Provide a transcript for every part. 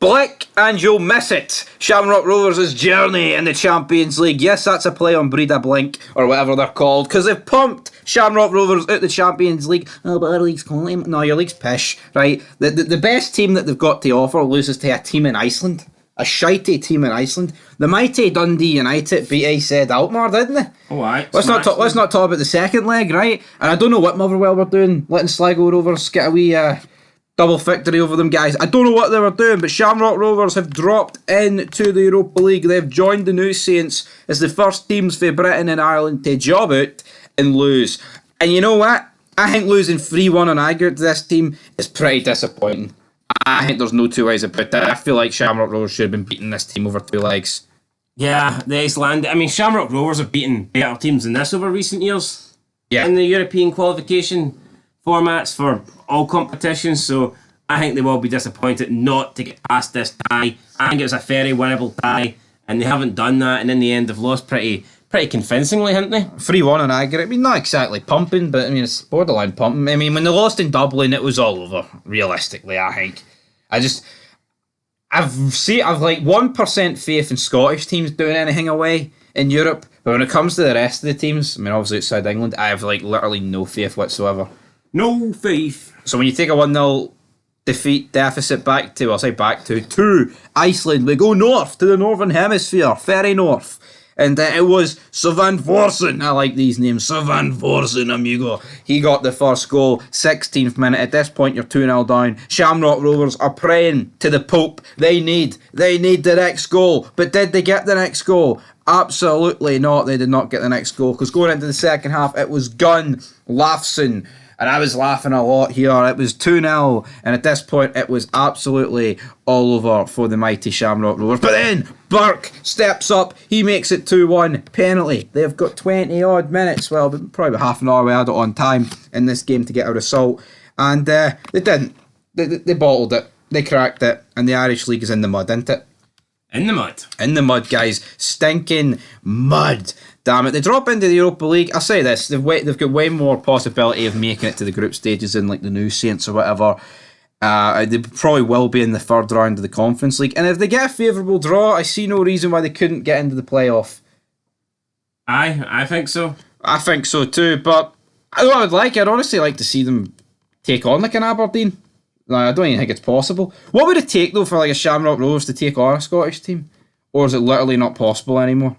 Blick and you'll miss it. Shamrock Rovers' journey in the Champions League. Yes, that's a play on Breidablik or whatever they're called, because they've pumped Shamrock Rovers out the Champions League. Oh, but our league's quality. No, your league's pish, right? The best team that they've got to offer loses to a team in Iceland. A shitey team in Iceland. The mighty Dundee United beat AZ Alkmaar, didn't they? Oh, aye. Let's not talk about the second leg, right? And I don't know what Motherwell were doing, letting Sligo Rovers get a wee double victory over them guys. I don't know what they were doing, but Shamrock Rovers have dropped into the Europa League. They've joined the New Saints as the first teams for Britain and Ireland to job out and lose. And you know what? I think losing 3-1 on aggregate to this team is pretty disappointing. I think there's no two ways about that. I feel like Shamrock Rovers should have been beating this team over 2 legs. Yeah, the Icelandic. I mean, Shamrock Rovers have beaten better teams than this over recent years. Yeah. In the European qualification formats for all competitions, so I think they will be disappointed not to get past this tie. I think it was a very winnable tie, and they haven't done that, and in the end they've lost pretty convincingly, haven't they? 3-1 on aggregate. I mean, not exactly pumping, but I mean, it's borderline pumping. I mean, when they lost in Dublin, it was all over, realistically, I think. I've like 1% faith in Scottish teams doing anything away in Europe, but when it comes to the rest of the teams, I mean, obviously outside England, I have like literally no faith whatsoever. No faith. So when you take a 1-0 defeat deficit back to Iceland, we go north to the Northern Hemisphere, very north. And it was Svan Vorsen. I like these names. Svan Vorsen, amigo. He got the first goal, 16th minute. At this point, you're 2-0 down. Shamrock Rovers are praying to the Pope. They need the next goal. But did they get the next goal? Absolutely not. They did not get the next goal. Because going into the second half, it was Gunn, Lafson. And I was laughing a lot here. It was 2-0. And at this point, it was absolutely all over for the mighty Shamrock Rovers. But then, Burke steps up. He makes it 2-1. Penalty. They've got 20-odd minutes. Well, probably half an hour we had it on time in this game to get a result. And they didn't. They bottled it. They cracked it. And the Irish League is in the mud, isn't it? In the mud. In the mud, guys. Stinking mud. Damn it. They drop into the Europa League. I'll say this. They've got way more possibility of making it to the group stages than like the New Saints or whatever. They probably will be in the third round of the Conference League. And if they get a favourable draw, I see no reason why they couldn't get into the playoff. I think so. I think so too. But I'd honestly like to see them take on like an Aberdeen. I don't even think it's possible. What would it take though for like a Shamrock Rovers to take on a Scottish team? Or is it literally not possible anymore?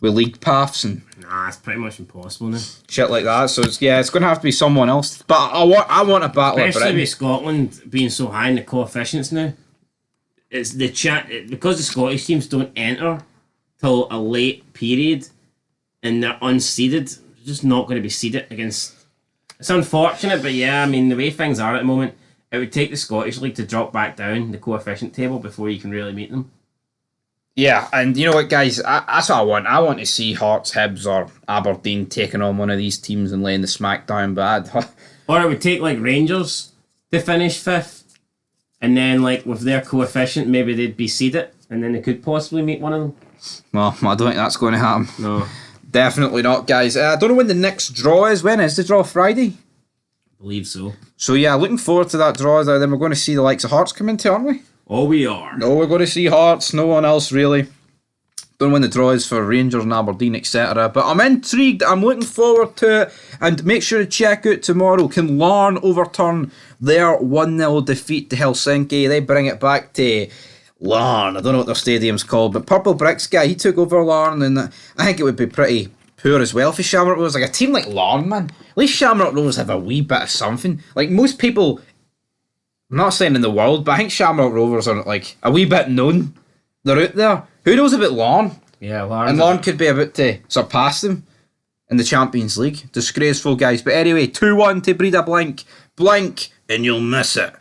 With league paths and it's pretty much impossible now. Shit like that. So it's going to have to be someone else. But I want a battle. Especially with Scotland being so high in the coefficients now. It's the because the Scottish teams don't enter till a late period, and they're unseeded. They're just not going to be seeded against. It's unfortunate, but yeah, I mean the way things are at the moment, it would take the Scottish League to drop back down the coefficient table before you can really meet them. Yeah, and you know what, guys? That's what I want. I want to see Hearts, Hibs, or Aberdeen taking on one of these teams and laying the smack down bad. Or it would take like Rangers to finish 5th, and then like with their coefficient, maybe they'd be seeded, and then they could possibly meet one of them. Well, I don't think that's going to happen. No, definitely not, guys. I don't know when the next draw is. When is the draw? Friday? I believe so. So yeah, looking forward to that draw. Then we're going to see the likes of Hearts come into, aren't we? Oh, we are. No, we're going to see Hearts. No one else, really. Don't know when the draw is for Rangers and Aberdeen, etc. But I'm intrigued. I'm looking forward to it. And make sure to check out tomorrow. Can Larne overturn their 1-0 defeat to Helsinki? They bring it back to Larne. I don't know what their stadium's called. But Purple Bricks guy, he took over Larne. And I think it would be pretty poor as well for Shamrock Rovers. Like a team like Larne, man. At least Shamrock Rovers have a wee bit of something. Like most people... I'm not saying in the world, but I think Shamrock Rovers are like a wee bit known. They're out there. Who knows about Larne? Yeah, Larne. And Larne could be about to surpass them in the Champions League. Disgraceful, guys. But anyway, 2-1 to Breidablik. Blink and you'll miss it.